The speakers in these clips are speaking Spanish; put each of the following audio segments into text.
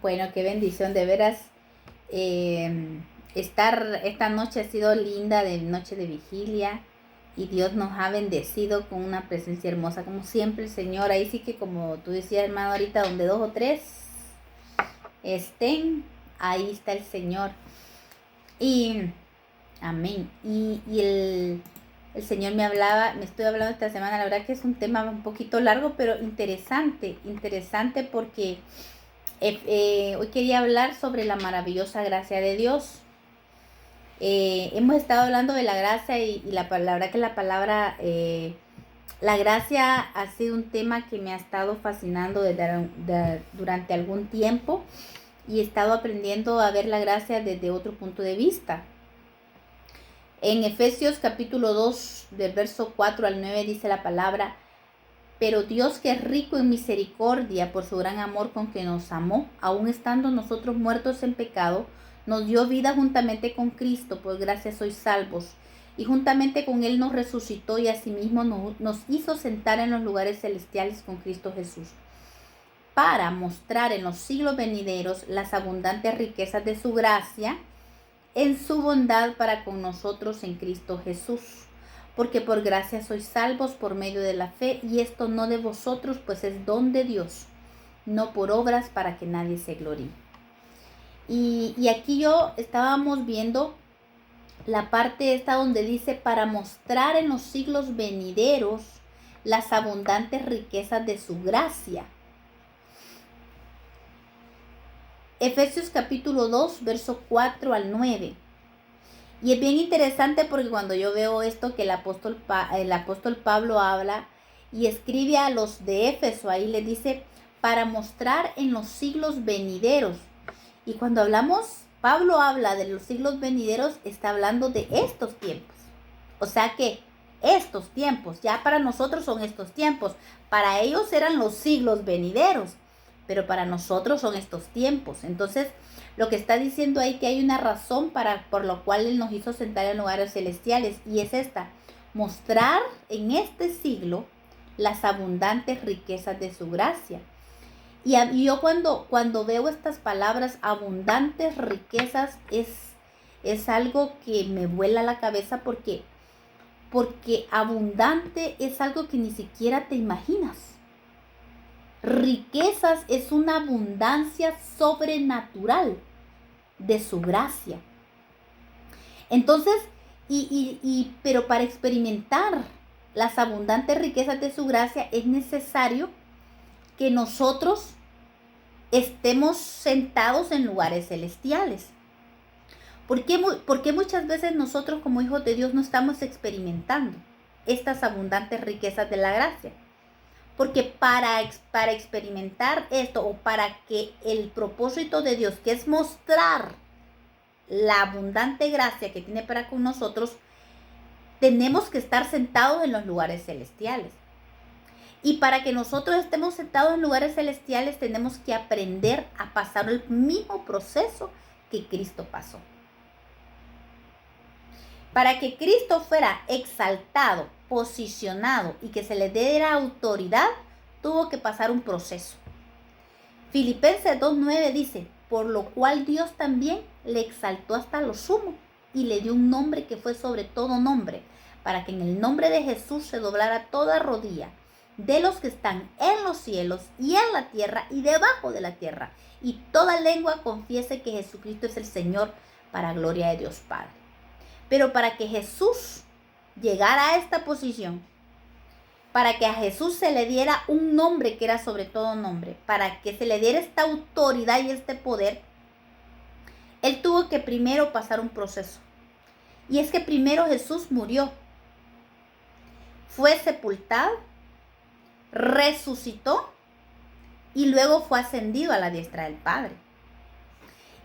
Bueno, qué bendición, de veras. Esta noche ha sido linda, de noche de vigilia, y Dios nos ha bendecido con una presencia hermosa, como siempre, el Señor. Ahí sí que, como tú decías, hermano, ahorita donde dos o tres estén, ahí está el Señor. Y amén. El Señor me estoy hablando esta semana, la verdad que es un tema un poquito largo, pero interesante porque hoy quería hablar sobre la maravillosa gracia de Dios. Hemos estado hablando de la gracia y la verdad que la gracia ha sido un tema que me ha estado fascinando durante algún tiempo, y he estado aprendiendo a ver la gracia desde otro punto de vista. En Efesios capítulo 2, del verso 4 al 9 dice la palabra: pero Dios, que es rico en misericordia por su gran amor con que nos amó, aun estando nosotros muertos en pecado, nos dio vida juntamente con Cristo, por gracia sois salvos. Y juntamente con Él nos resucitó y asimismo nos hizo sentar en los lugares celestiales con Cristo Jesús, para mostrar en los siglos venideros las abundantes riquezas de su gracia en su bondad para con nosotros en Cristo Jesús. Porque por gracia sois salvos por medio de la fe, y esto no de vosotros, pues es don de Dios, no por obras, para que nadie se gloríe. Y aquí estábamos viendo la parte esta donde dice: para mostrar en los siglos venideros las abundantes riquezas de su gracia. Efesios capítulo 2, verso 4 al 9. Y es bien interesante porque cuando yo veo esto que el apóstol Pablo habla y escribe a los de Éfeso, ahí le dice: para mostrar en los siglos venideros. Y cuando Pablo habla de los siglos venideros, está hablando de estos tiempos. O sea que estos tiempos, ya para nosotros son estos tiempos. Para ellos eran los siglos venideros, pero para nosotros son estos tiempos. Entonces, lo que está diciendo ahí, que hay una razón por lo cual Él nos hizo sentar en lugares celestiales, y es esta: mostrar en este siglo las abundantes riquezas de su gracia. Y yo cuando veo estas palabras, abundantes riquezas, es algo que me vuela la cabeza, porque abundante es algo que ni siquiera te imaginas. Riquezas es una abundancia sobrenatural de su gracia. Entonces, pero para experimentar las abundantes riquezas de su gracia es necesario que nosotros estemos sentados en lugares celestiales. ¿Por qué muchas veces nosotros como hijos de Dios no estamos experimentando estas abundantes riquezas de la gracia? Porque para experimentar esto, o para que el propósito de Dios, que es mostrar la abundante gracia que tiene para con nosotros, tenemos que estar sentados en los lugares celestiales. Y para que nosotros estemos sentados en lugares celestiales, tenemos que aprender a pasar el mismo proceso que Cristo pasó. Para que Cristo fuera exaltado, posicionado y que se le diera autoridad, tuvo que pasar un proceso. Filipenses 2:9 dice: por lo cual Dios también le exaltó hasta lo sumo y le dio un nombre que fue sobre todo nombre, para que en el nombre de Jesús se doblara toda rodilla, de los que están en los cielos y en la tierra y debajo de la tierra, y toda lengua confiese que Jesucristo es el Señor, para gloria de Dios Padre. Pero para que Jesús llegara a esta posición, para que a Jesús se le diera un nombre que era sobre todo nombre, para que se le diera esta autoridad y este poder, Él tuvo que primero pasar un proceso. Y es que primero Jesús murió, fue sepultado, resucitó y luego fue ascendido a la diestra del Padre.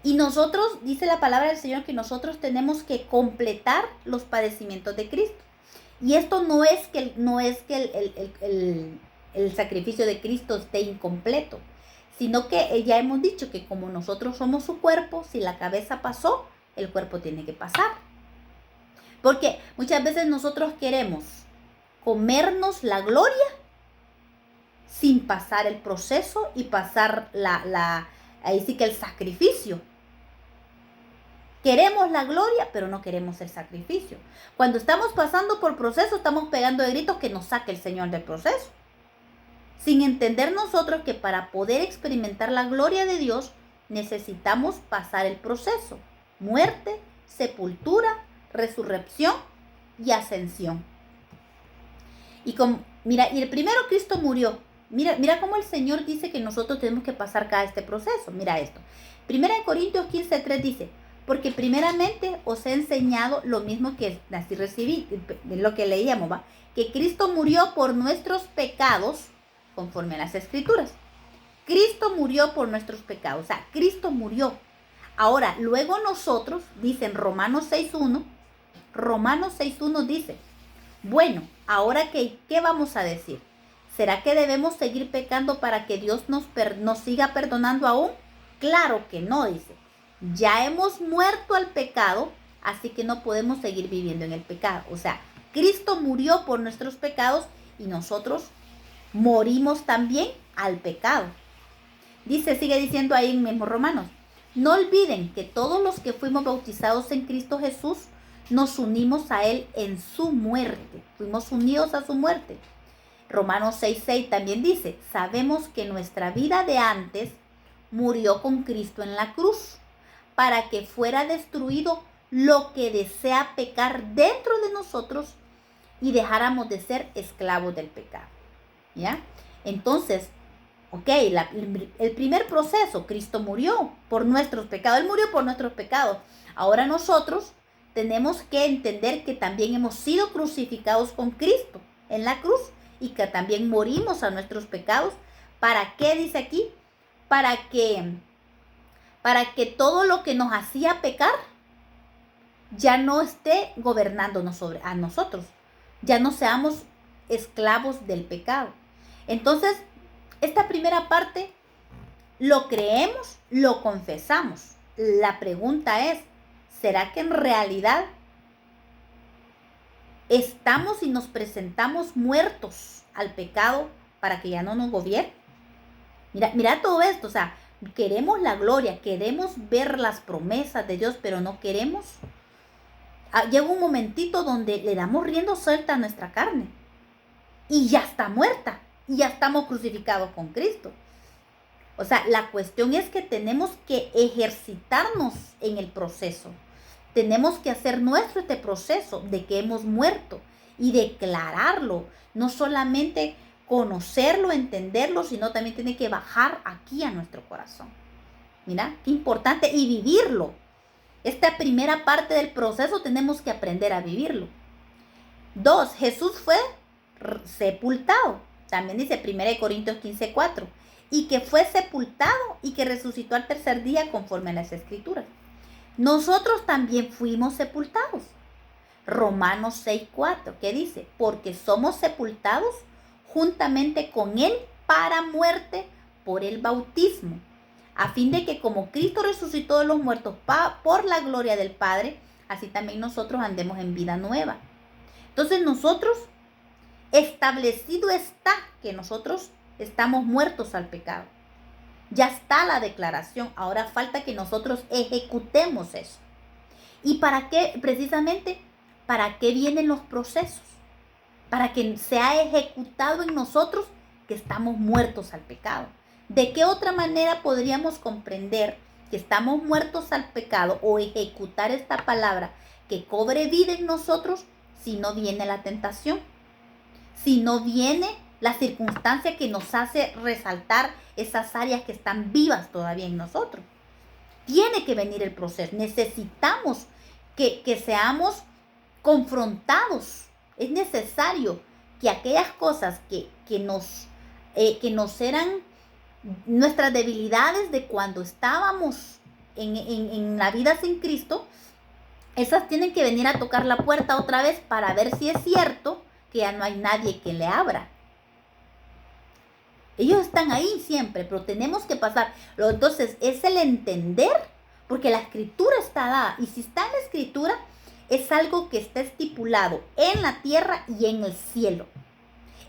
Y nosotros, dice la palabra del Señor, que nosotros tenemos que completar los padecimientos de Cristo. Y esto no es que el sacrificio de Cristo esté incompleto, sino que ya hemos dicho que como nosotros somos su cuerpo, si la cabeza pasó, el cuerpo tiene que pasar. Porque muchas veces nosotros queremos comernos la gloria sin pasar el proceso y pasar Ahí sí que el sacrificio. Queremos la gloria, pero no queremos el sacrificio. Cuando estamos pasando por proceso, estamos pegando de gritos que nos saque el Señor del proceso. Sin entender nosotros que para poder experimentar la gloria de Dios, necesitamos pasar el proceso. Muerte, sepultura, resurrección y ascensión. Y el primero Cristo murió. Mira cómo el Señor dice que nosotros tenemos que pasar cada este proceso. Mira esto. 1 Corintios 15:3 dice, porque primeramente os he enseñado lo mismo que así recibí, lo que leíamos, ¿va? Que Cristo murió por nuestros pecados, conforme a las Escrituras. Cristo murió por nuestros pecados, o sea, Cristo murió. Ahora, luego nosotros, dicen Romanos 6:1 dice, bueno, ahora ¿qué vamos a decir? ¿Será que debemos seguir pecando para que Dios nos siga perdonando aún? Claro que no, dice. Ya hemos muerto al pecado, así que no podemos seguir viviendo en el pecado. O sea, Cristo murió por nuestros pecados y nosotros morimos también al pecado. Sigue diciendo ahí en mismo Romanos, no olviden que todos los que fuimos bautizados en Cristo Jesús, nos unimos a Él en su muerte. Fuimos unidos a su muerte. Romanos 6:6 también dice, sabemos que nuestra vida de antes murió con Cristo en la cruz, para que fuera destruido lo que desea pecar dentro de nosotros y dejáramos de ser esclavos del pecado. ¿Ya? Entonces, el primer proceso, Cristo murió por nuestros pecados. Él murió por nuestros pecados. Ahora nosotros tenemos que entender que también hemos sido crucificados con Cristo en la cruz y que también morimos a nuestros pecados. ¿Para qué dice aquí? Para que todo lo que nos hacía pecar ya no esté gobernándonos a nosotros. Ya no seamos esclavos del pecado. Entonces, esta primera parte lo creemos, lo confesamos. La pregunta es, ¿será que en realidad estamos y nos presentamos muertos al pecado para que ya no nos gobierne? Mira todo esto, o sea, queremos la gloria, queremos ver las promesas de Dios, pero no queremos. Llega un momentito donde le damos rienda suelta a nuestra carne y ya está muerta y ya estamos crucificados con Cristo. O sea, la cuestión es que tenemos que ejercitarnos en el proceso. Tenemos que hacer nuestro este proceso de que hemos muerto y declararlo, no solamente conocerlo, entenderlo, sino también tiene que bajar aquí a nuestro corazón. Mira, qué importante, y vivirlo. Esta primera parte del proceso tenemos que aprender a vivirlo. 2, Jesús fue sepultado. También dice 1 Corintios 15:4. Y que fue sepultado y que resucitó al tercer día conforme a las Escrituras. Nosotros también fuimos sepultados. Romanos 6:4, que dice, porque somos sepultados juntamente con Él para muerte por el bautismo, a fin de que como Cristo resucitó de los muertos por la gloria del Padre, así también nosotros andemos en vida nueva. Entonces nosotros, establecido está que nosotros estamos muertos al pecado. Ya está la declaración, ahora falta que nosotros ejecutemos eso. ¿Y para qué? Precisamente, ¿para qué vienen los procesos? Para que sea ejecutado en nosotros que estamos muertos al pecado. ¿De qué otra manera podríamos comprender que estamos muertos al pecado o ejecutar esta palabra que cobre vida en nosotros si no viene la tentación? Si no viene la circunstancia que nos hace resaltar esas áreas que están vivas todavía en nosotros. Tiene que venir el proceso. Necesitamos que seamos confrontados. Es necesario que aquellas cosas que nos eran nuestras debilidades de cuando estábamos en la vida sin Cristo, esas tienen que venir a tocar la puerta otra vez para ver si es cierto que ya no hay nadie que le abra. Ellos están ahí siempre, pero tenemos que pasar. Entonces, es el entender, porque la Escritura está dada. Y si está en la Escritura, es algo que está estipulado en la tierra y en el cielo.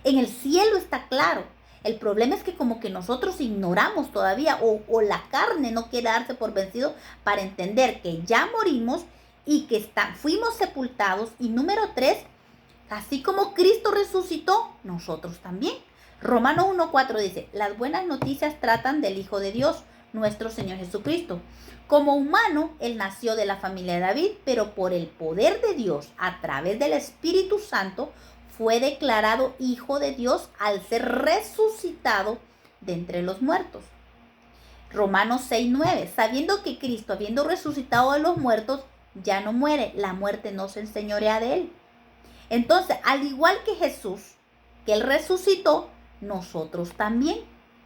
En el cielo está claro. El problema es que como que nosotros ignoramos todavía o la carne no quiere darse por vencido para entender que ya morimos y que fuimos sepultados. Y número 3, así como Cristo resucitó, nosotros también. Romanos 1:4 dice, las buenas noticias tratan del Hijo de Dios, nuestro Señor Jesucristo. Como humano, Él nació de la familia de David, pero por el poder de Dios, a través del Espíritu Santo, fue declarado Hijo de Dios al ser resucitado de entre los muertos. Romanos 6:9, sabiendo que Cristo, habiendo resucitado de los muertos, ya no muere, la muerte no se enseñorea de Él. Entonces, al igual que Jesús, que Él resucitó, nosotros también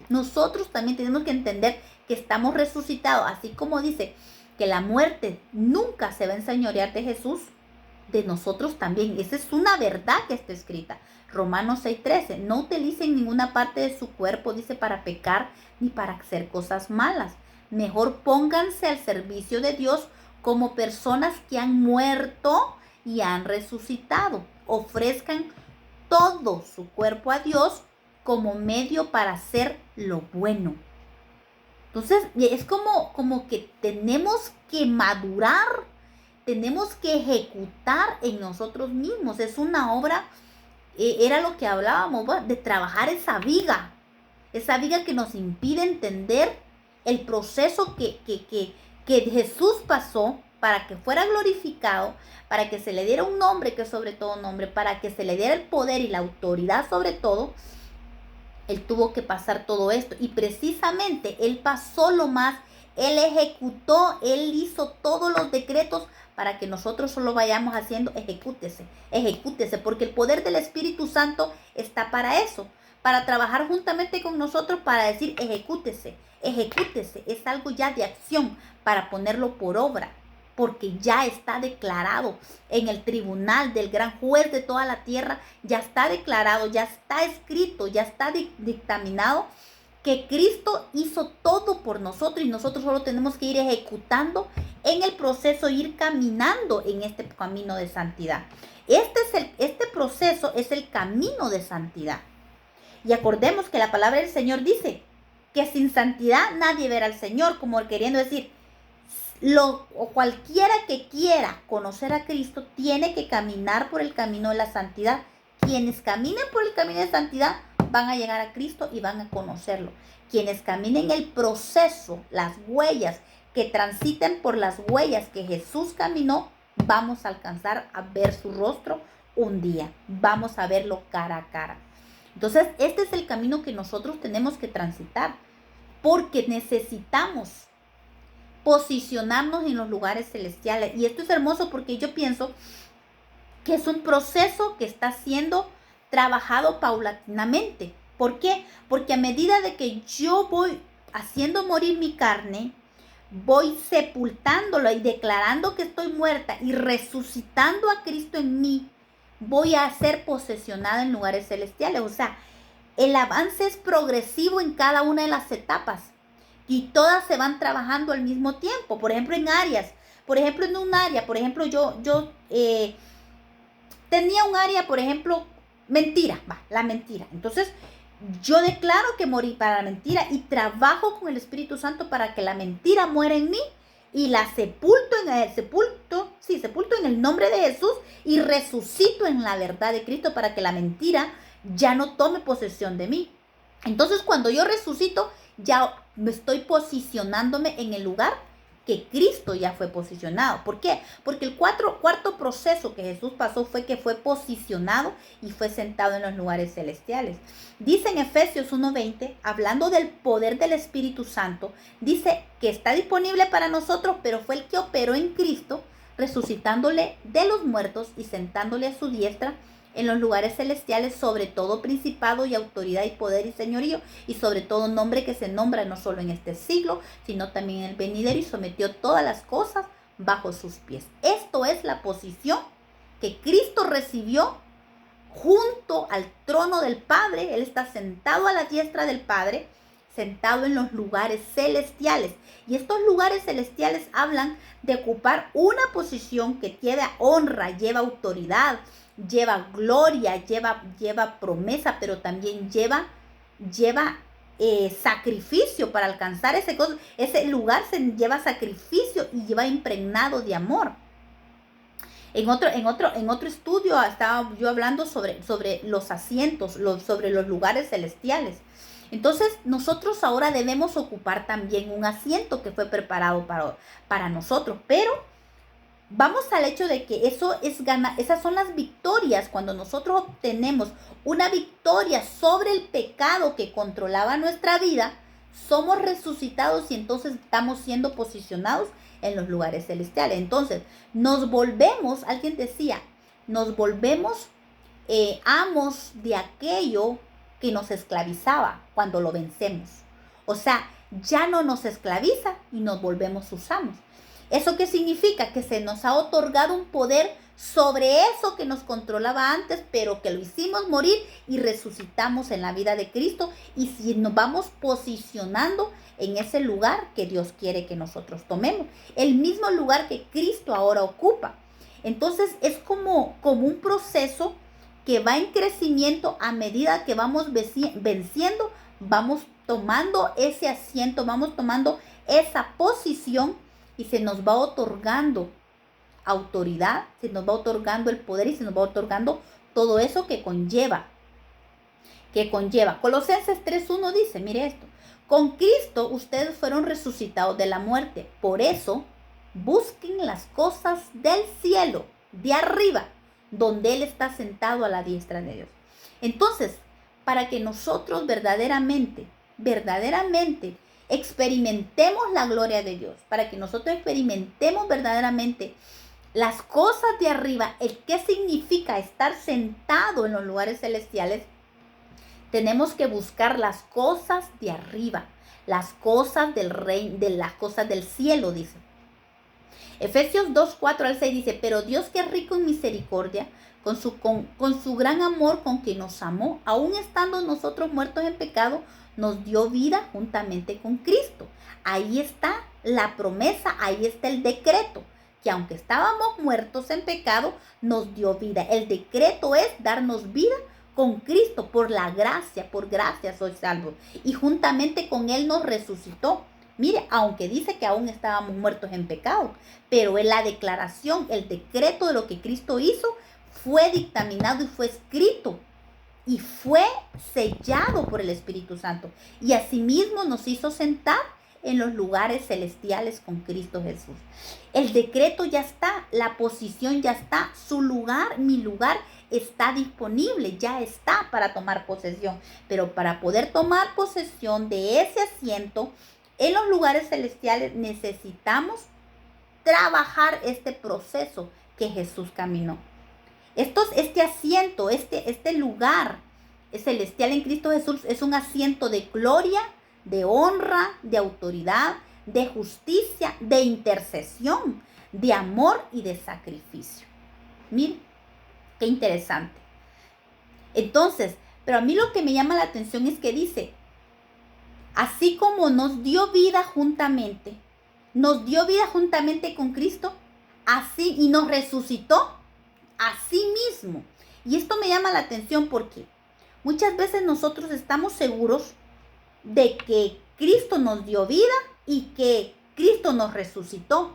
tenemos que entender que estamos resucitados, así como dice que la muerte nunca se va a enseñorear de Jesús, de nosotros también. Esa es una verdad que está escrita. Romanos 6:13, no utilicen ninguna parte de su cuerpo, dice, para pecar ni para hacer cosas malas. Mejor pónganse al servicio de Dios como personas que han muerto y han resucitado. Ofrezcan todo su cuerpo a Dios como medio para hacer lo bueno. Entonces, es como que tenemos que madurar, tenemos que ejecutar en nosotros mismos. Es una obra, era lo que hablábamos, de trabajar esa viga que nos impide entender el proceso que Jesús pasó para que fuera glorificado, para que se le diera un nombre que es sobre todo nombre, para que se le diera el poder y la autoridad sobre todo. Él tuvo que pasar todo esto y precisamente Él pasó lo más, Él ejecutó, Él hizo todos los decretos para que nosotros solo vayamos haciendo ejecútese, porque el poder del Espíritu Santo está para eso, para trabajar juntamente con nosotros para decir ejecútese, es algo ya de acción para ponerlo por obra, porque ya está declarado en el tribunal del gran juez de toda la tierra, ya está declarado, ya está escrito, ya está dictaminado que Cristo hizo todo por nosotros y nosotros solo tenemos que ir ejecutando en el proceso, ir caminando en este camino de santidad. Este proceso es el camino de santidad. Y acordemos que la palabra del Señor dice que sin santidad nadie verá al Señor, como queriendo decir, cualquiera que quiera conocer a Cristo tiene que caminar por el camino de la santidad. Quienes caminen por el camino de santidad van a llegar a Cristo y van a conocerlo. Quienes caminen el proceso, las huellas, que transiten por las huellas que Jesús caminó, vamos a alcanzar a ver su rostro un día. Vamos a verlo cara a cara. Entonces, este es el camino que nosotros tenemos que transitar, porque necesitamos posicionarnos en los lugares celestiales. Y esto es hermoso porque yo pienso que es un proceso que está siendo trabajado paulatinamente. ¿Por qué? Porque a medida de que yo voy haciendo morir mi carne, voy sepultándolo y declarando que estoy muerta y resucitando a Cristo en mí, voy a ser posesionada en lugares celestiales. O sea, el avance es progresivo en cada una de las etapas y todas se van trabajando al mismo tiempo. Por ejemplo, en áreas, yo tenía un área, por ejemplo, la mentira. Entonces, yo declaro que morí para la mentira y trabajo con el Espíritu Santo para que la mentira muera en mí y la sepulto en el nombre de Jesús y resucito en la verdad de Cristo para que la mentira ya no tome posesión de mí. Entonces, cuando yo resucito, ya me estoy posicionándome en el lugar que Cristo ya fue posicionado. ¿Por qué? Porque el cuarto proceso que Jesús pasó fue que fue posicionado y fue sentado en los lugares celestiales. Dice en Efesios 1:20, hablando del poder del Espíritu Santo, dice que está disponible para nosotros, pero fue el que operó en Cristo, resucitándole de los muertos y sentándole a su diestra en los lugares celestiales, sobre todo principado y autoridad y poder y señorío, y sobre todo nombre que se nombra no solo en este siglo, sino también en el venidero, y sometió todas las cosas bajo sus pies. Esto es la posición que Cristo recibió junto al trono del Padre. Él está sentado a la diestra del Padre, sentado en los lugares celestiales. Y estos lugares celestiales hablan de ocupar una posición que lleva honra, lleva autoridad, lleva gloria, lleva promesa, pero también lleva lleva sacrificio para alcanzar ese lugar, se lleva sacrificio y lleva impregnado de amor. En otro estudio estaba yo hablando sobre los asientos, sobre los lugares celestiales. Entonces nosotros ahora debemos ocupar también un asiento que fue preparado para nosotros, pero vamos al hecho de que esas son las victorias. Cuando nosotros obtenemos una victoria sobre el pecado que controlaba nuestra vida, somos resucitados y entonces estamos siendo posicionados en los lugares celestiales. Entonces, alguien decía, nos volvemos amos de aquello que nos esclavizaba cuando lo vencemos. O sea, ya no nos esclaviza y nos volvemos sus amos. ¿Eso qué significa? Que se nos ha otorgado un poder sobre eso que nos controlaba antes, pero que lo hicimos morir y resucitamos en la vida de Cristo, y si nos vamos posicionando en ese lugar que Dios quiere que nosotros tomemos, el mismo lugar que Cristo ahora ocupa. Entonces es como un proceso que va en crecimiento. A medida que vamos venciendo, vamos tomando ese asiento, vamos tomando esa posición y se nos va otorgando autoridad, se nos va otorgando el poder y se nos va otorgando todo eso que conlleva. Colosenses 3:1 dice, mire esto: con Cristo ustedes fueron resucitados de la muerte, por eso busquen las cosas del cielo, de arriba, donde Él está sentado a la diestra de Dios. Entonces, para que nosotros verdaderamente experimentemos la gloria de Dios, para que nosotros experimentemos verdaderamente las cosas de arriba, el qué significa estar sentado en los lugares celestiales, tenemos que buscar las cosas de arriba, las cosas del reino, de las cosas del cielo, dice. Efesios 2:4-6 dice, pero Dios, que es rico en misericordia, con su gran amor con que nos amó, aun estando nosotros muertos en pecado, nos dio vida juntamente con Cristo. Ahí está la promesa, ahí está el decreto, que aunque estábamos muertos en pecado, nos dio vida. El decreto es darnos vida con Cristo, por gracia soy salvo. Y juntamente con Él nos resucitó. Mire, aunque dice que aún estábamos muertos en pecado, pero en la declaración, el decreto de lo que Cristo hizo, fue dictaminado y fue escrito y fue sellado por el Espíritu Santo. Y asimismo nos hizo sentar en los lugares celestiales con Cristo Jesús. El decreto ya está, la posición ya está, su lugar, mi lugar está disponible, ya está para tomar posesión. Pero para poder tomar posesión de ese asiento en los lugares celestiales necesitamos trabajar este proceso que Jesús caminó. Este asiento, este lugar celestial en Cristo Jesús es un asiento de gloria, de honra, de autoridad, de justicia, de intercesión, de amor y de sacrificio. Miren, qué interesante. Entonces, pero a mí lo que me llama la atención es que dice, así como nos dio vida juntamente con Cristo, así y nos resucitó a sí mismo. Y esto me llama la atención porque muchas veces nosotros estamos seguros de que Cristo nos dio vida y que Cristo nos resucitó,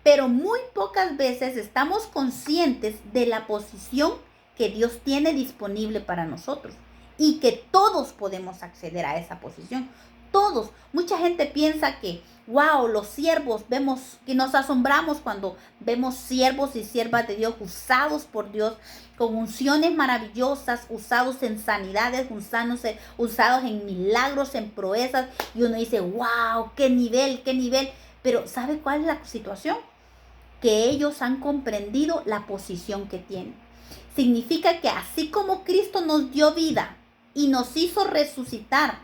pero muy pocas veces estamos conscientes de la posición que Dios tiene disponible para nosotros y que todos podemos acceder a esa posición. Todos. Mucha gente piensa que, wow, los siervos, vemos que nos asombramos cuando vemos siervos y siervas de Dios usados por Dios con unciones maravillosas, usados en sanidades, usados en milagros, en proezas, y uno dice, wow, qué nivel. Pero ¿sabe cuál es la situación? Que ellos han comprendido la posición que tienen. Significa que así como Cristo nos dio vida y nos hizo resucitar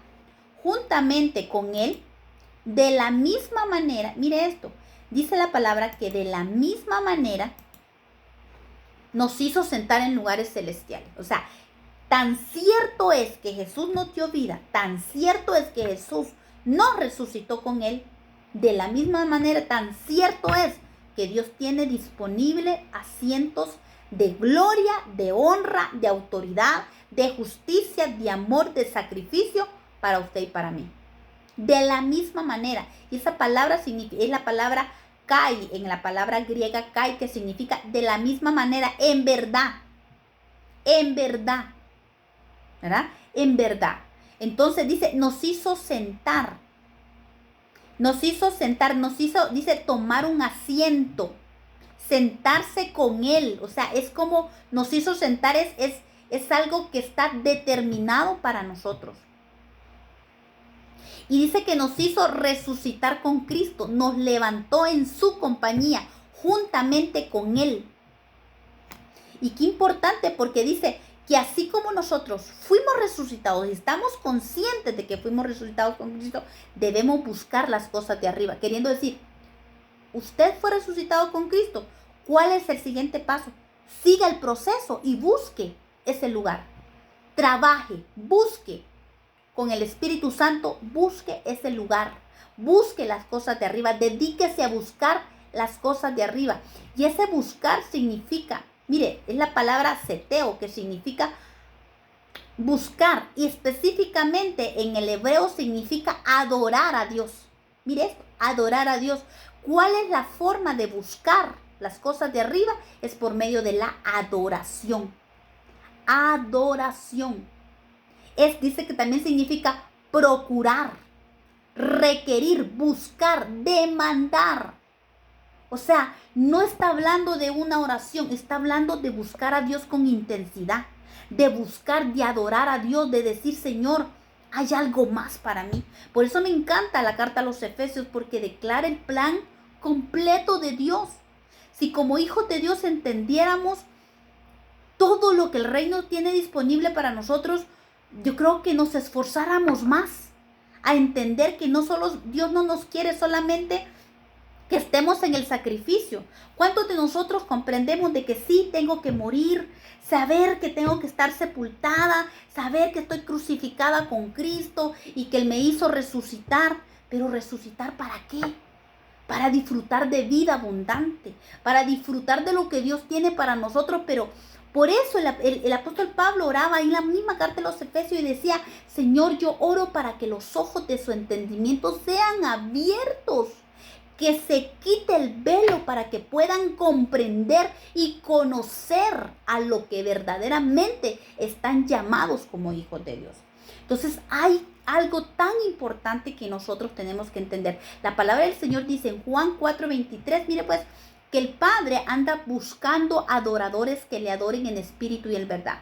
juntamente con Él, de la misma manera, mire esto, dice la palabra que de la misma manera nos hizo sentar en lugares celestiales. O sea, tan cierto es que Jesús nos dio vida, tan cierto es que Jesús nos resucitó con Él, de la misma manera tan cierto es que Dios tiene disponible asientos de gloria, de honra, de autoridad, de justicia, de amor, de sacrificio para usted y para mí. De la misma manera. Y esa palabra es la palabra kai, en la palabra griega kai, que significa de la misma manera, en verdad. En verdad. ¿Verdad? En verdad. Entonces dice, nos hizo sentar. Nos hizo sentar, dice, tomar un asiento. Sentarse con Él. O sea, es como nos hizo sentar, es algo que está determinado para nosotros. Y dice que nos hizo resucitar con Cristo, nos levantó en su compañía, juntamente con Él. Y qué importante, porque dice que así como nosotros fuimos resucitados y estamos conscientes de que fuimos resucitados con Cristo, debemos buscar las cosas de arriba. Queriendo decir, usted fue resucitado con Cristo. ¿Cuál es el siguiente paso? Siga el proceso y busque ese lugar. Trabaje, busque. Con el Espíritu Santo, busque ese lugar, busque las cosas de arriba, dedíquese a buscar las cosas de arriba. Y ese buscar significa, mire, es la palabra seteo, que significa buscar, y específicamente en el hebreo significa adorar a Dios. Mire esto, adorar a Dios. ¿Cuál es la forma de buscar las cosas de arriba? Es por medio de la adoración. Adoración. Dice que también significa procurar, requerir, buscar, demandar. O sea, no está hablando de una oración, está hablando de buscar a Dios con intensidad, de buscar, de adorar a Dios, de decir, Señor, hay algo más para mí. Por eso me encanta la carta a los Efesios, porque declara el plan completo de Dios. Si como hijos de Dios entendiéramos todo lo que el reino tiene disponible para nosotros, yo creo que nos esforzáramos más a entender que no solo Dios no nos quiere solamente que estemos en el sacrificio. ¿Cuántos de nosotros comprendemos de que sí tengo que morir, saber que tengo que estar sepultada, saber que estoy crucificada con Cristo y que Él me hizo resucitar? Pero ¿resucitar para qué? Para disfrutar de vida abundante, para disfrutar de lo que Dios tiene para nosotros, pero por eso el apóstol Pablo oraba ahí en la misma carta de los Efesios y decía, Señor, yo oro para que los ojos de su entendimiento sean abiertos, que se quite el velo para que puedan comprender y conocer a lo que verdaderamente están llamados como hijos de Dios. Entonces hay algo tan importante que nosotros tenemos que entender. La palabra del Señor dice en Juan 4:23, mire pues, que el Padre anda buscando adoradores que le adoren en espíritu y en verdad.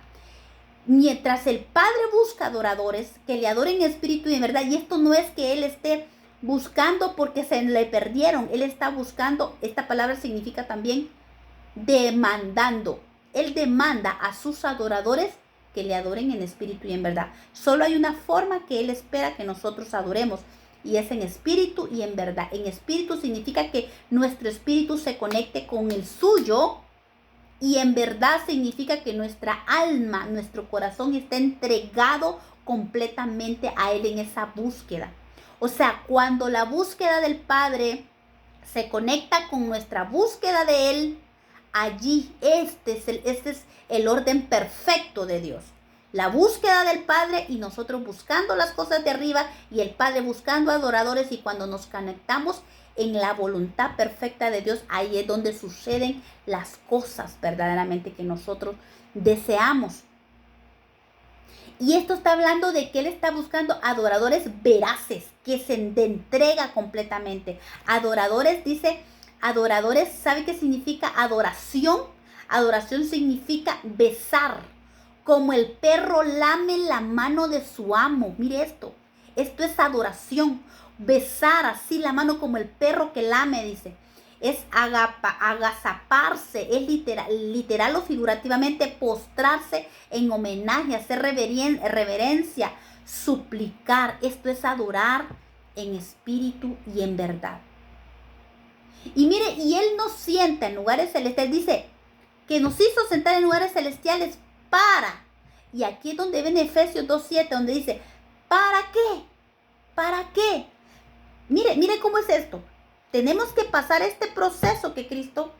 Mientras el Padre busca adoradores que le adoren en espíritu y en verdad, y esto no es que Él esté buscando porque se le perdieron, Él está buscando, esta palabra significa también demandando. Él demanda a sus adoradores que le adoren en espíritu y en verdad. Solo hay una forma que Él espera que nosotros adoremos, y es en espíritu y en verdad. En espíritu significa que nuestro espíritu se conecte con el suyo, y en verdad significa que nuestra alma, nuestro corazón está entregado completamente a Él en esa búsqueda. O sea, cuando la búsqueda del Padre se conecta con nuestra búsqueda de Él, allí este es el orden perfecto de Dios. La búsqueda del Padre y nosotros buscando las cosas de arriba y el Padre buscando adoradores, y cuando nos conectamos en la voluntad perfecta de Dios, ahí es donde suceden las cosas verdaderamente que nosotros deseamos. Y esto está hablando de que Él está buscando adoradores veraces, que se entrega completamente. Adoradores, dice, adoradores, ¿sabe qué significa adoración? Adoración significa besar, como el perro lame la mano de su amo. Mire esto es adoración. Besar así la mano como el perro que lame, dice. Es agazaparse, es literal o figurativamente postrarse en homenaje, hacer reverencia, suplicar. Esto es adorar en espíritu y en verdad. Y mire, y Él nos sienta en lugares celestiales, dice que nos hizo sentar en lugares celestiales para, y aquí es donde ven Efesios 2:7, donde dice, ¿para qué? ¿Para qué? Mire cómo es esto. Tenemos que pasar este proceso que Cristo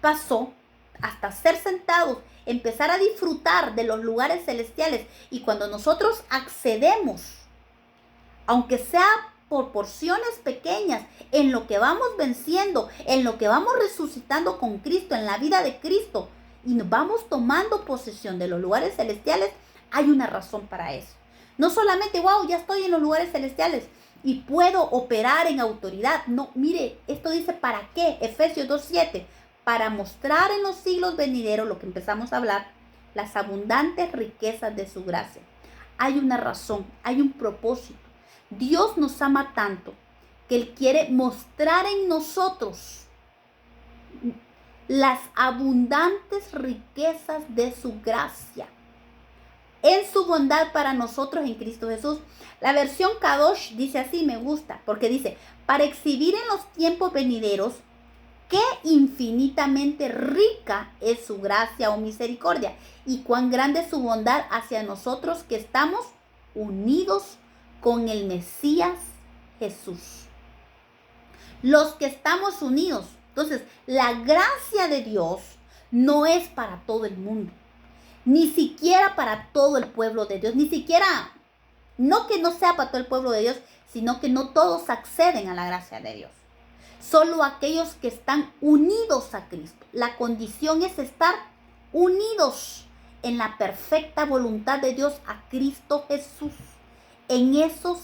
pasó hasta ser sentados, empezar a disfrutar de los lugares celestiales. Y cuando nosotros accedemos, aunque sea por porciones pequeñas, en lo que vamos venciendo, en lo que vamos resucitando con Cristo, en la vida de Cristo, y nos vamos tomando posesión de los lugares celestiales, hay una razón para eso. No solamente, wow, ya estoy en los lugares celestiales y puedo operar en autoridad. No, mire, esto dice ¿para qué? Efesios 2:7, para mostrar en los siglos venideros, lo que empezamos a hablar, las abundantes riquezas de su gracia. Hay una razón, hay un propósito. Dios nos ama tanto que Él quiere mostrar en nosotros las abundantes riquezas de su gracia, en su bondad para nosotros en Cristo Jesús. La versión Kadosh dice así, me gusta, porque dice, para exhibir en los tiempos venideros qué infinitamente rica es su gracia o misericordia y cuán grande es su bondad hacia nosotros que estamos unidos con el Mesías Jesús. Los que estamos unidos. Entonces, la gracia de Dios no es para todo el mundo, ni siquiera para todo el pueblo de Dios, ni siquiera, no que no sea para todo el pueblo de Dios, sino que no todos acceden a la gracia de Dios. Solo aquellos que están unidos a Cristo. La condición es estar unidos en la perfecta voluntad de Dios a Cristo Jesús. En eso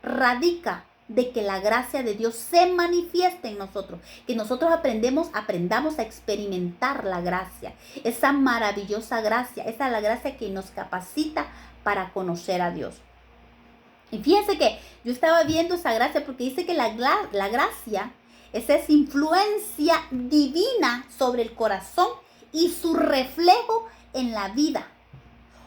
radica de que la gracia de Dios se manifieste en nosotros, que nosotros aprendamos a experimentar la gracia, esa maravillosa gracia, esa es la gracia que nos capacita para conocer a Dios. Y fíjense que yo estaba viendo esa gracia porque dice que la gracia es esa influencia divina sobre el corazón y su reflejo en la vida.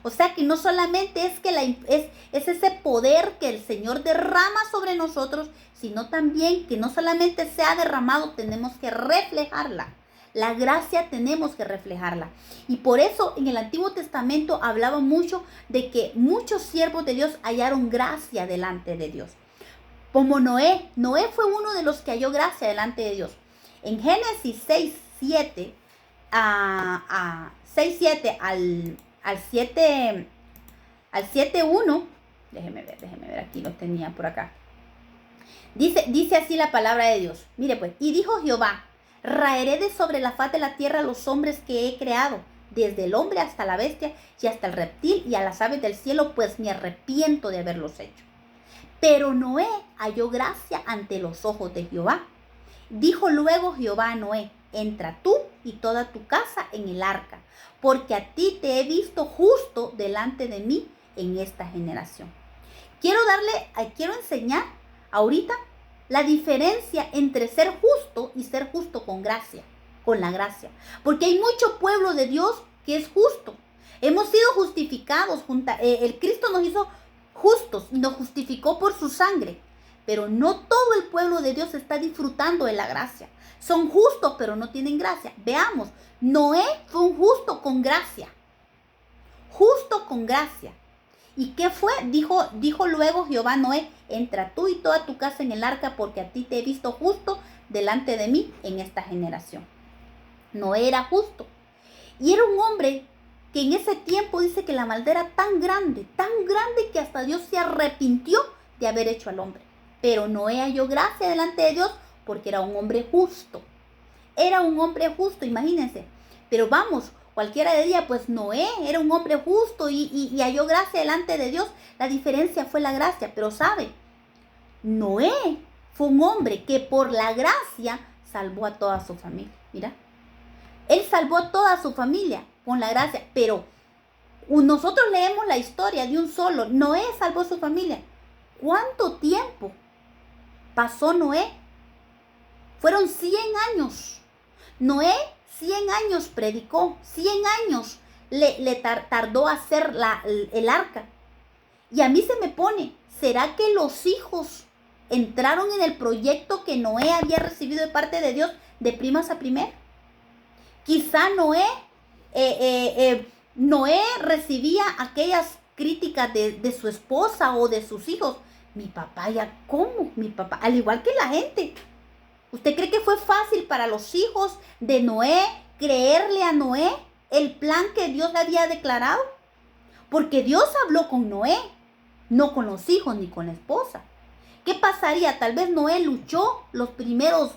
O sea que no solamente es que es ese poder que el Señor derrama sobre nosotros, sino también que no solamente sea derramado, tenemos que reflejarla. La gracia tenemos que reflejarla. Y por eso en el Antiguo Testamento hablaba mucho de que muchos siervos de Dios hallaron gracia delante de Dios. Como Noé. Noé fue uno de los que halló gracia delante de Dios. En Génesis 6:7 al 7:1, déjeme ver, aquí lo tenía por acá. Dice así la palabra de Dios. Mire pues, y dijo Jehová, raeré de sobre la faz de la tierra a los hombres que he creado, desde el hombre hasta la bestia y hasta el reptil y a las aves del cielo, pues me arrepiento de haberlos hecho. Pero Noé halló gracia ante los ojos de Jehová. Dijo luego Jehová a Noé, entra tú y toda tu casa en el arca, porque a ti te he visto justo delante de mí en esta generación. Quiero enseñar ahorita la diferencia entre ser justo y ser justo con gracia, con la gracia. Porque hay mucho pueblo de Dios que es justo. Hemos sido justificados, el Cristo nos hizo justos y nos justificó por su sangre. Pero no todo el pueblo de Dios está disfrutando de la gracia. Son justos, pero no tienen gracia. Veamos, Noé fue un justo con gracia. Justo con gracia. ¿Y qué fue? Dijo luego Jehová a Noé, entra tú y toda tu casa en el arca, porque a ti te he visto justo delante de mí en esta generación. Noé era justo. Y era un hombre que en ese tiempo dice que la maldad era tan grande que hasta Dios se arrepintió de haber hecho al hombre. Pero Noé halló gracia delante de Dios porque era un hombre justo. Era un hombre justo, imagínense. Pero vamos, cualquiera diría, pues Noé era un hombre justo y halló gracia delante de Dios. La diferencia fue la gracia. Pero sabe, Noé fue un hombre que por la gracia salvó a toda su familia. Mira, él salvó a toda su familia con la gracia. Pero nosotros leemos la historia de un solo. Noé salvó a su familia. ¿Cuánto tiempo pasó Noé? Fueron 100 años. Noé 100 años predicó, 100 años le tardó a hacer el arca. Y a mí se me pone, ¿será que los hijos entraron en el proyecto que Noé había recibido de parte de Dios de primas a primer? Quizá Noé recibía aquellas críticas de su esposa o de sus hijos. Mi papá, ¿ya cómo? Mi papá, al igual que la gente. ¿Usted cree que fue fácil para los hijos de Noé creerle a Noé el plan que Dios le había declarado? Porque Dios habló con Noé, no con los hijos ni con la esposa. ¿Qué pasaría? Tal vez Noé luchó los primeros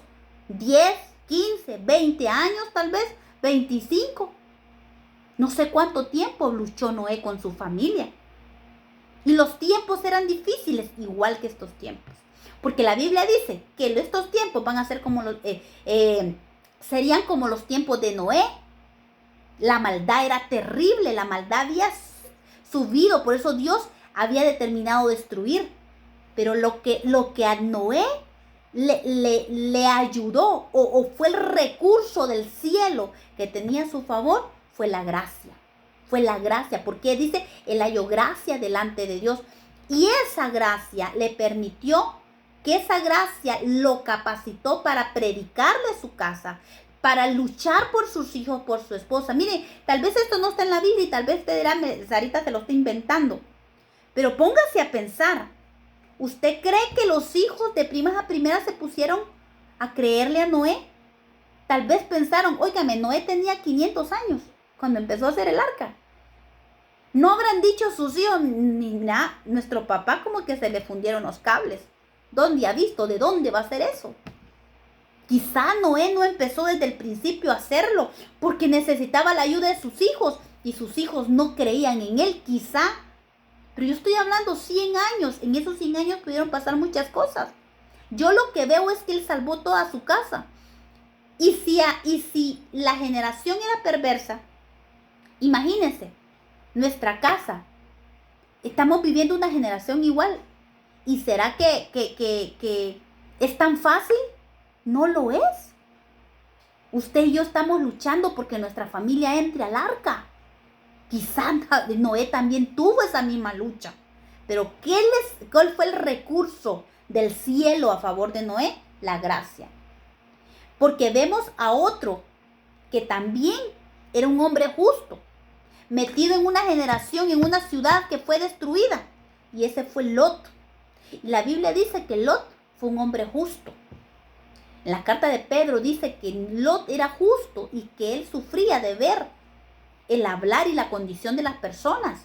10, 15, 20 años, tal vez 25. No sé cuánto tiempo luchó Noé con su familia. Y los tiempos eran difíciles, igual que estos tiempos. Porque la Biblia dice que estos tiempos van a ser como serían como los tiempos de Noé. La maldad era terrible, la maldad había subido, por eso Dios había determinado destruir. Pero lo que a Noé le ayudó o fue el recurso del cielo que tenía a su favor, fue la gracia. Fue la gracia, porque dice, él halló gracia delante de Dios. Y esa gracia le permitió, que esa gracia lo capacitó para predicarle a su casa, para luchar por sus hijos, por su esposa. Mire, tal vez esto no está en la Biblia y tal vez usted dirá, Sarita se lo está inventando. Pero póngase a pensar. ¿Usted cree que los hijos de primas a primeras se pusieron a creerle a Noé? Tal vez pensaron, óigame, Noé tenía 500 años cuando empezó a hacer el arca. No habrán dicho sus hijos, ni nada, nuestro papá como que se le fundieron los cables. ¿Dónde ha visto? ¿De dónde va a ser eso? Quizá Noé no empezó desde el principio a hacerlo porque necesitaba la ayuda de sus hijos y sus hijos no creían en él, quizá. Pero yo estoy hablando 100 años, en esos 100 años pudieron pasar muchas cosas. Yo lo que veo es que él salvó toda su casa. Y si la generación era perversa, imagínense, nuestra casa, estamos viviendo una generación igual. ¿Y será que es tan fácil? No lo es. Usted y yo estamos luchando porque nuestra familia entre al arca. Quizá Noé también tuvo esa misma lucha. Pero ¿cuál fue el recurso del cielo a favor de Noé? La gracia. Porque vemos a otro que también era un hombre justo, metido en una generación, en una ciudad que fue destruida. Y ese fue Lot. Y la Biblia dice que Lot fue un hombre justo. En la carta de Pedro dice que Lot era justo y que él sufría de ver el hablar y la condición de las personas.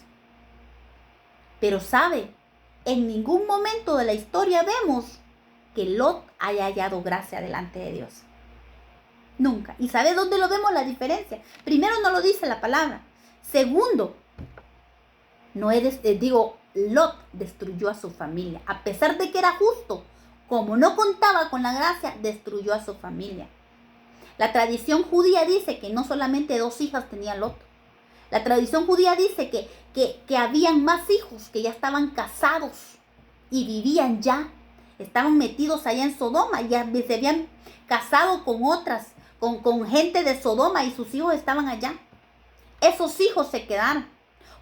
Pero sabe, en ningún momento de la historia vemos que Lot haya hallado gracia delante de Dios. Nunca. ¿Y sabe dónde lo vemos la diferencia? Primero, no lo dice la palabra. Segundo, Lot destruyó a su familia. A pesar de que era justo, como no contaba con la gracia, destruyó a su familia. La tradición judía dice que no solamente 2 hijas tenía Lot. La tradición judía dice que habían más hijos que ya estaban casados y vivían ya. Estaban metidos allá en Sodoma, ya se habían casado con otras, con gente de Sodoma y sus hijos estaban allá. Esos hijos se quedaron.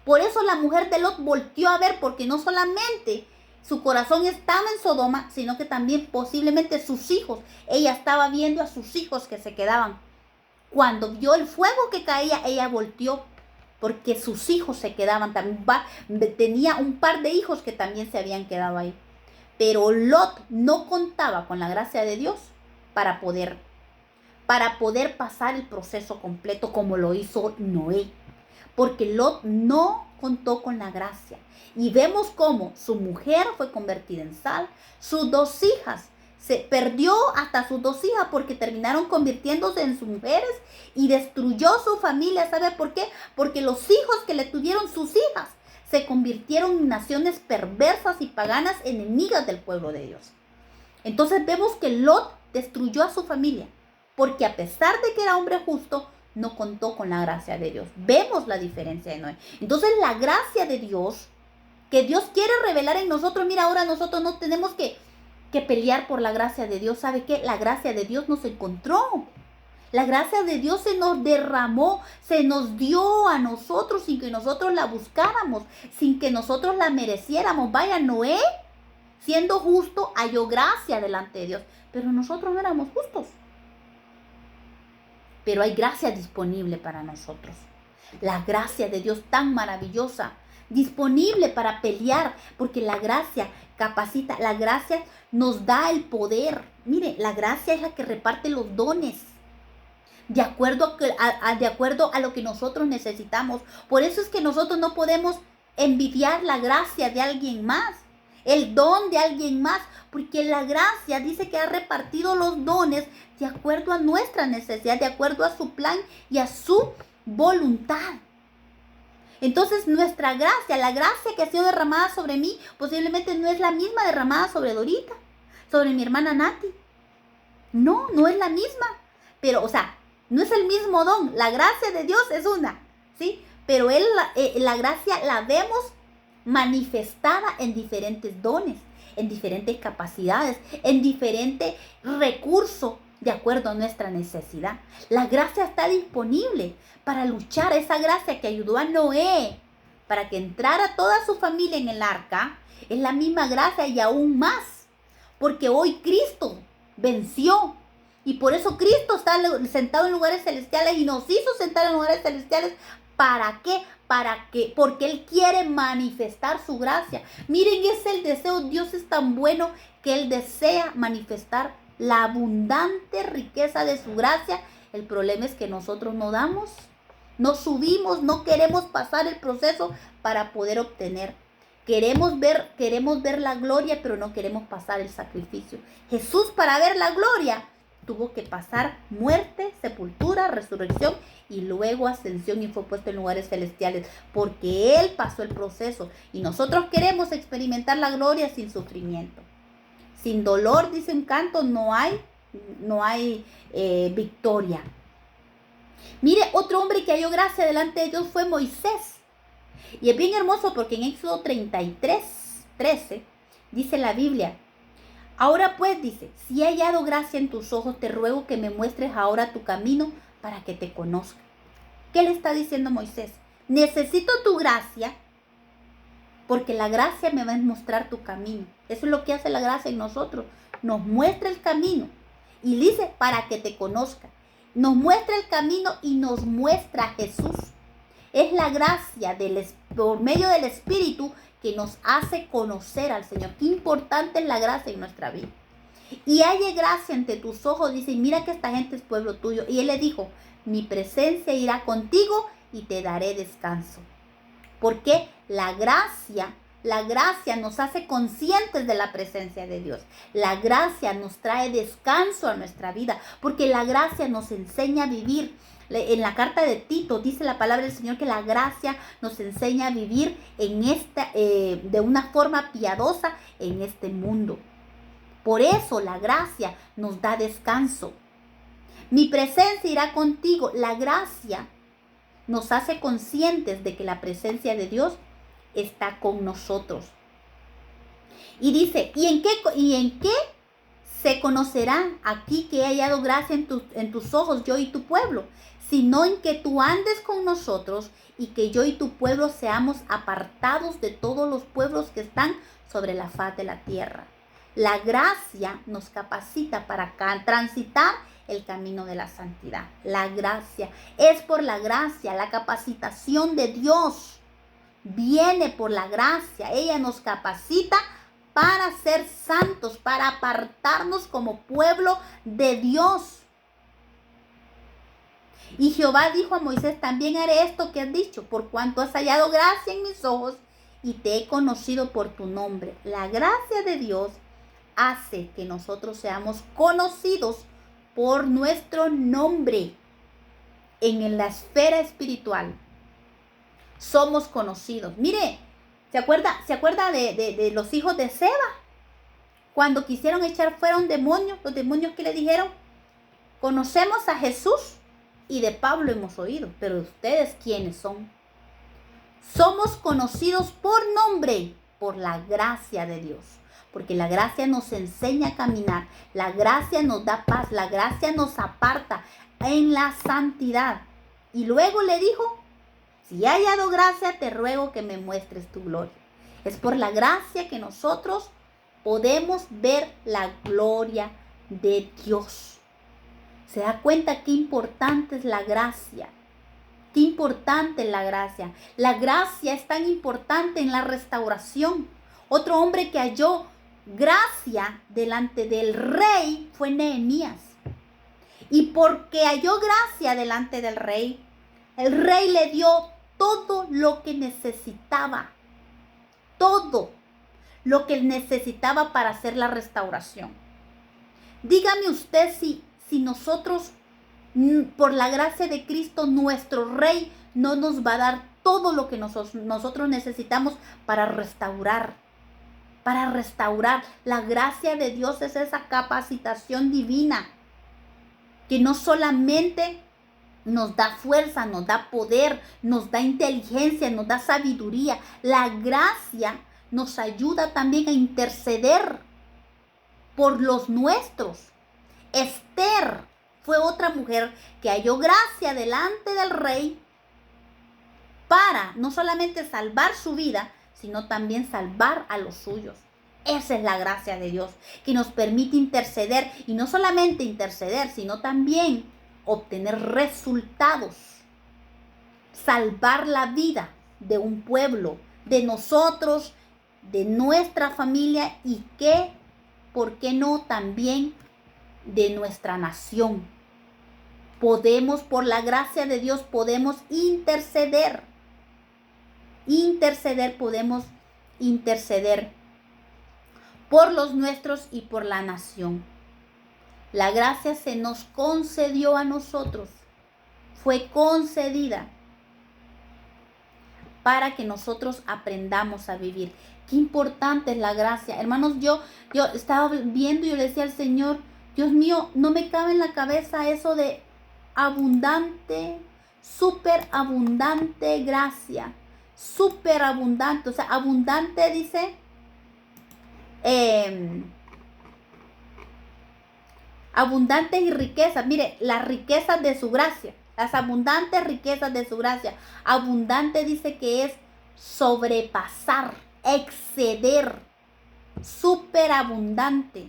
Por eso la mujer de Lot volteó a ver, porque no solamente su corazón estaba en Sodoma, sino que también posiblemente sus hijos. Ella estaba viendo a sus hijos que se quedaban. Cuando vio el fuego que caía, ella volteó, porque sus hijos se quedaban. También tenía un par de hijos que también se habían quedado ahí. Pero Lot no contaba con la gracia de Dios para poder pasar el proceso completo como lo hizo Noé. Porque Lot no contó con la gracia. Y vemos cómo su mujer fue convertida en sal. Sus 2 hijas, se perdió hasta sus 2 hijas porque terminaron convirtiéndose en sus mujeres y destruyó su familia. ¿Sabe por qué? Porque los hijos que le tuvieron sus hijas se convirtieron en naciones perversas y paganas, enemigas del pueblo de Dios. Entonces vemos que Lot destruyó a su familia porque a pesar de que era hombre justo, no contó con la gracia de Dios. Vemos la diferencia de Noé. Entonces la gracia de Dios, que Dios quiere revelar en nosotros, mira, ahora nosotros no tenemos que pelear por la gracia de Dios. ¿Sabe qué? La gracia de Dios nos encontró. La gracia de Dios se nos derramó, se nos dio a nosotros sin que nosotros la buscáramos, sin que nosotros la mereciéramos. Vaya, Noé, siendo justo, halló gracia delante de Dios, pero nosotros no éramos justos. Pero hay gracia disponible para nosotros. La gracia de Dios tan maravillosa, disponible para pelear, porque la gracia capacita. La gracia nos da el poder. Mire, la gracia es la que reparte los dones de acuerdo de acuerdo a lo que nosotros necesitamos. Por eso es que nosotros no podemos envidiar la gracia de alguien más, el don de alguien más, porque la gracia dice que ha repartido los dones de acuerdo a nuestra necesidad, de acuerdo a su plan y a su voluntad. Entonces nuestra gracia, la gracia que ha sido derramada sobre mí, posiblemente no es la misma derramada sobre Dorita, sobre mi hermana Nati. No, no es la misma. Pero, o sea, no es el mismo don. La gracia de Dios es una, ¿sí? Pero la gracia la vemos manifestada en diferentes dones, en diferentes capacidades, en diferentes recursos, de acuerdo a nuestra necesidad. La gracia está disponible para luchar. Esa gracia que ayudó a Noé para que entrara toda su familia en el arca, es la misma gracia y aún más. Porque hoy Cristo venció. Y por eso Cristo está sentado en lugares celestiales y nos hizo sentar en lugares celestiales. ¿Para qué? Porque Él quiere manifestar su gracia. Miren, es el deseo. Dios es tan bueno que Él desea manifestar la abundante riqueza de su gracia. El problema es que nosotros no damos, no subimos, no queremos pasar el proceso para poder obtener. Queremos ver la gloria, pero no queremos pasar el sacrificio. Jesús, para ver la gloria, tuvo que pasar muerte, sepultura, resurrección y luego ascensión y fue puesto en lugares celestiales, porque Él pasó el proceso y nosotros queremos experimentar la gloria sin sufrimiento. Sin dolor, dice un canto, no hay victoria. Mire, otro hombre que halló gracia delante de Dios fue Moisés. Y es bien hermoso porque en Éxodo 33:13 dice la Biblia: ahora pues, dice, si he hallado gracia en tus ojos, te ruego que me muestres ahora tu camino para que te conozca. ¿Qué le está diciendo Moisés? Necesito tu gracia, porque la gracia me va a mostrar tu camino. Eso es lo que hace la gracia en nosotros. Nos muestra el camino. Y dice, para que te conozca. Nos muestra el camino y nos muestra a Jesús. Es la gracia por medio del Espíritu que nos hace conocer al Señor. Qué importante es la gracia en nuestra vida. Y haya gracia ante tus ojos, dice, mira que esta gente es pueblo tuyo. Y Él le dijo, mi presencia irá contigo y te daré descanso. Porque la gracia nos hace conscientes de la presencia de Dios. La gracia nos trae descanso a nuestra vida, porque la gracia nos enseña a vivir. En la carta de Tito dice la palabra del Señor que la gracia nos enseña a vivir de una forma piadosa en este mundo. Por eso la gracia nos da descanso. Mi presencia irá contigo. La gracia nos hace conscientes de que la presencia de Dios está con nosotros. Y dice, ¿y en qué se conocerá aquí que he hallado gracia en tus ojos, yo y tu pueblo? Sino en que tú andes con nosotros y que yo y tu pueblo seamos apartados de todos los pueblos que están sobre la faz de la tierra. La gracia nos capacita para transitar el camino de la santidad. La gracia, es por la gracia, la capacitación de Dios viene por la gracia. Ella nos capacita para ser santos, para apartarnos como pueblo de Dios. Y Jehová dijo a Moisés, también haré esto que has dicho, por cuanto has hallado gracia en mis ojos y te he conocido por tu nombre. La gracia de Dios hace que nosotros seamos conocidos por nuestro nombre en la esfera espiritual. Somos conocidos. Mire, ¿se acuerda de los hijos de Seba? Cuando quisieron echar fuera un demonio, los demonios que le dijeron, conocemos a Jesús y de Pablo hemos oído, pero ustedes ¿quiénes son? Somos conocidos por nombre, por la gracia de Dios. Porque la gracia nos enseña a caminar, la gracia nos da paz, la gracia nos aparta en la santidad. Y luego le dijo, si he hallado gracia, te ruego que me muestres tu gloria. Es por la gracia que nosotros podemos ver la gloria de Dios. ¿Se da cuenta qué importante es la gracia? Qué importante es la gracia. La gracia es tan importante en la restauración. Otro hombre que halló gracia delante del rey fue Nehemías. Y porque halló gracia delante del rey, el rey le dio todo lo que necesitaba. Todo lo que necesitaba para hacer la restauración. Dígame usted si nosotros, por la gracia de Cristo, nuestro rey no nos va a dar todo lo que nosotros necesitamos para restaurar. Para restaurar. La gracia de Dios es esa capacitación divina que no solamente nos da fuerza, nos da poder, nos da inteligencia, nos da sabiduría. La gracia nos ayuda también a interceder por los nuestros. Esther fue otra mujer que halló gracia delante del rey para no solamente salvar su vida, sino también salvar a los suyos. Esa es la gracia de Dios, que nos permite interceder, y no solamente interceder, sino también obtener resultados, salvar la vida de un pueblo, de nosotros, de nuestra familia, y ¿por qué no también de nuestra nación? Podemos, por la gracia de Dios, podemos interceder. Podemos interceder por los nuestros y por la nación. La gracia se nos concedió a nosotros, fue concedida para que nosotros aprendamos a vivir. Qué importante es la gracia. Hermanos, yo estaba viendo y yo le decía al Señor, Dios mío, no me cabe en la cabeza eso de abundante, superabundante gracia. Superabundante, o sea, abundante dice abundantes y riquezas. Mire, las riquezas de su gracia, las abundantes riquezas de su gracia. Abundante dice que es sobrepasar, exceder, superabundante.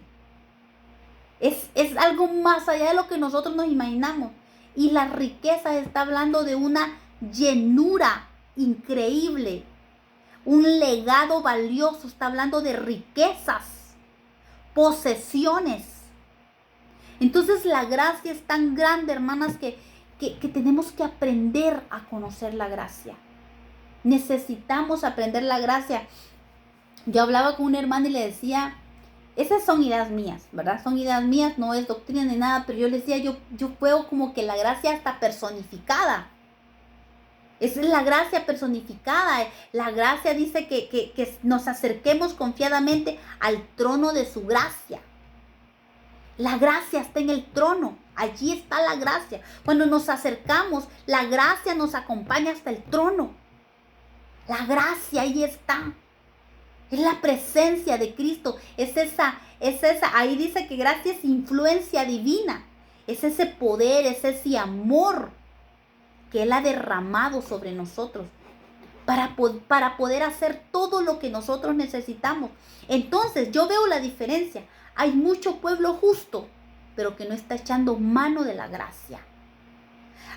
Es algo más allá de lo que nosotros nos imaginamos. Y la riqueza está hablando de una llenura increíble, un legado valioso. Está hablando de riquezas, posesiones. Entonces la gracia es tan grande, hermanas, que tenemos que aprender a conocer la gracia. Necesitamos aprender la gracia. Yo hablaba con una hermana y le decía, esas son ideas mías, ¿verdad? Son ideas mías, no es doctrina ni nada, pero yo le decía, yo veo como que la gracia está personificada. Esa es la gracia personificada. La gracia dice que nos acerquemos confiadamente al trono de su gracia. La gracia está en el trono. Allí está la gracia. Cuando nos acercamos, la gracia nos acompaña hasta el trono. La gracia ahí está. Es la presencia de Cristo. Es esa. Ahí dice que gracia es influencia divina. Es ese poder, es ese amor que Él ha derramado sobre nosotros para poder hacer todo lo que nosotros necesitamos. Entonces yo veo la diferencia. Hay mucho pueblo justo, pero que no está echando mano de la gracia.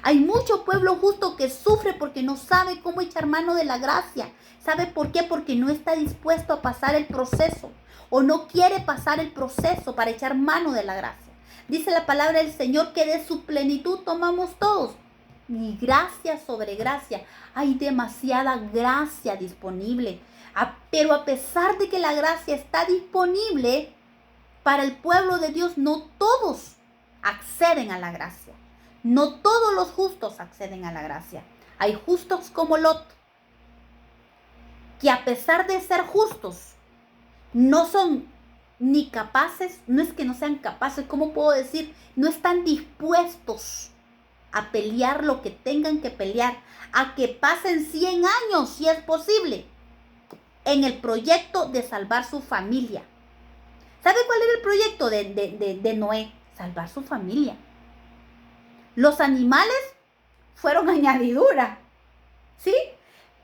Hay mucho pueblo justo que sufre porque no sabe cómo echar mano de la gracia. ¿Sabe por qué? Porque no está dispuesto a pasar el proceso o no quiere pasar el proceso para echar mano de la gracia. Dice la palabra del Señor que de su plenitud tomamos todos. Y gracia sobre gracia. Hay demasiada gracia disponible. Pero a pesar de que la gracia está disponible para el pueblo de Dios, no todos acceden a la gracia. No todos los justos acceden a la gracia. Hay justos como Lot, que a pesar de ser justos, no son ni capaces, no es que no sean capaces, ¿cómo puedo decir? No están dispuestos a pelear lo que tengan que pelear, a que pasen 100 años, si es posible, en el proyecto de salvar su familia. ¿Sabe cuál era el proyecto de Noé? Salvar su familia. Los animales fueron añadidura, ¿sí?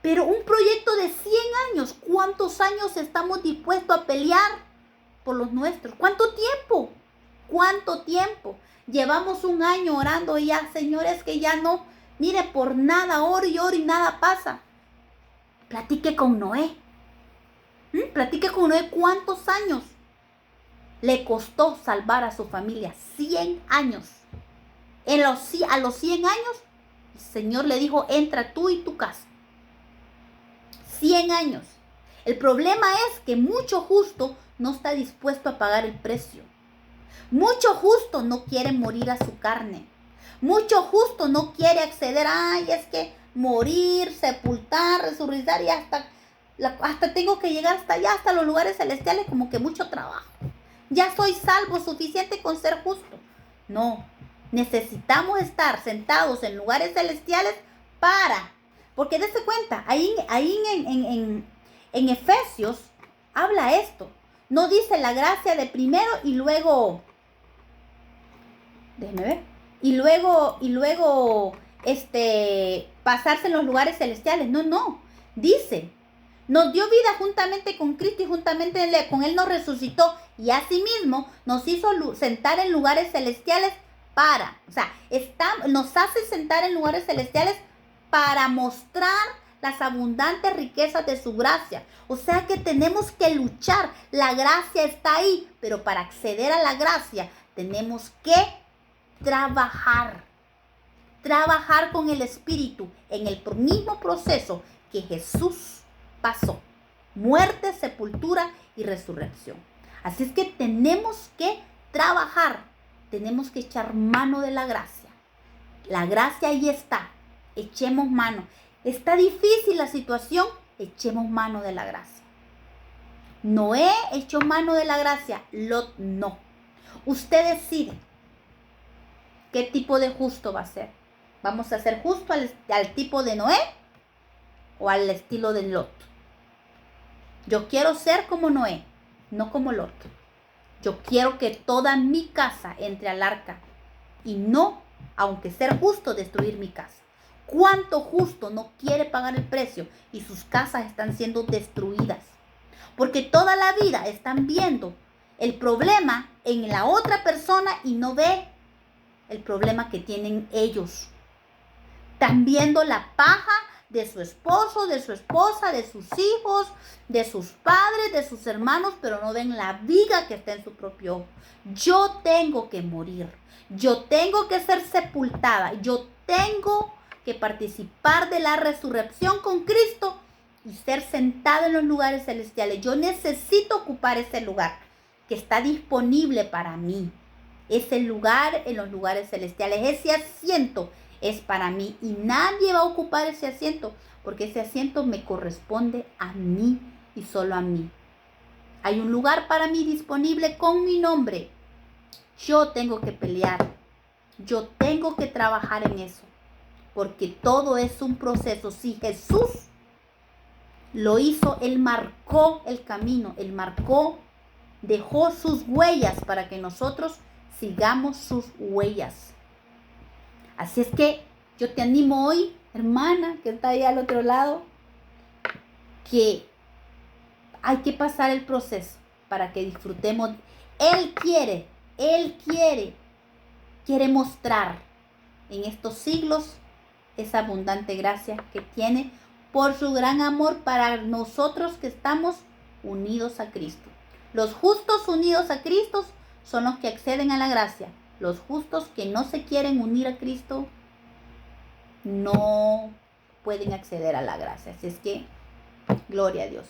Pero un proyecto de 100 años, ¿cuántos años estamos dispuestos a pelear por los nuestros? ¿Cuánto tiempo? ¿Cuánto tiempo? Llevamos un año orando y ya, señores, que ya no, mire, por nada, oro y nada pasa. Platique con Noé. Platique con Noé cuántos años le costó salvar a su familia. 100 años. A los 100 años, el Señor le dijo, entra tú y tu casa. 100 años. El problema es que mucho justo no está dispuesto a pagar el precio. Mucho justo no quiere morir a su carne. Mucho justo no quiere acceder. Ay, es que morir, sepultar, resucitar y hasta tengo que llegar hasta allá, hasta los lugares celestiales, como que mucho trabajo. Ya soy salvo, suficiente con ser justo. No, necesitamos estar sentados en lugares celestiales porque dése cuenta, ahí en Efesios habla esto. No dice la gracia de primero y luego, déjeme ver, y luego pasarse en los lugares celestiales. No, dice, nos dio vida juntamente con Cristo y juntamente con Él nos resucitó y asimismo nos hizo sentar en lugares celestiales nos hace sentar en lugares celestiales para mostrar las abundantes riquezas de su gracia. O sea que tenemos que luchar. La gracia está ahí, pero para acceder a la gracia tenemos que trabajar con el Espíritu en el mismo proceso que Jesús pasó: muerte, sepultura y resurrección. Así es que tenemos que trabajar, tenemos que echar mano de la gracia. La gracia ahí está, echemos mano. Está difícil la situación, echemos mano de la gracia. Noé echó mano de la gracia, Lot no. Usted decide qué tipo de justo va a ser. ¿Vamos a ser justo al tipo de Noé o al estilo de Lot? Yo quiero ser como Noé, no como Lot. Yo quiero que toda mi casa entre al arca y no, aunque ser justo, destruir mi casa. ¿Cuánto justo no quiere pagar el precio y sus casas están siendo destruidas? Porque toda la vida están viendo el problema en la otra persona y no ve el problema que tienen ellos. Están viendo la paja de su esposo, de su esposa, de sus hijos, de sus padres, de sus hermanos, pero no ven la viga que está en su propio ojo. Yo tengo que morir. Yo tengo que ser sepultada. Yo tengo que participar de la resurrección con Cristo y ser sentada en los lugares celestiales. Yo necesito ocupar ese lugar que está disponible para mí. Ese lugar en los lugares celestiales, ese asiento es para mí y nadie va a ocupar ese asiento porque ese asiento me corresponde a mí y solo a mí. Hay un lugar para mí disponible con mi nombre. Yo tengo que pelear. Yo tengo que trabajar en eso. Porque todo es un proceso. Si Jesús lo hizo, Él marcó el camino. Él dejó sus huellas para que nosotros sigamos sus huellas. Así es que yo te animo hoy, hermana, que está ahí al otro lado, que hay que pasar el proceso para que disfrutemos. Él quiere mostrar en estos siglos esa abundante gracia que tiene por su gran amor para nosotros que estamos unidos a Cristo. Los justos unidos a Cristo son los que acceden a la gracia. Los justos que no se quieren unir a Cristo no pueden acceder a la gracia. Así es que, gloria a Dios.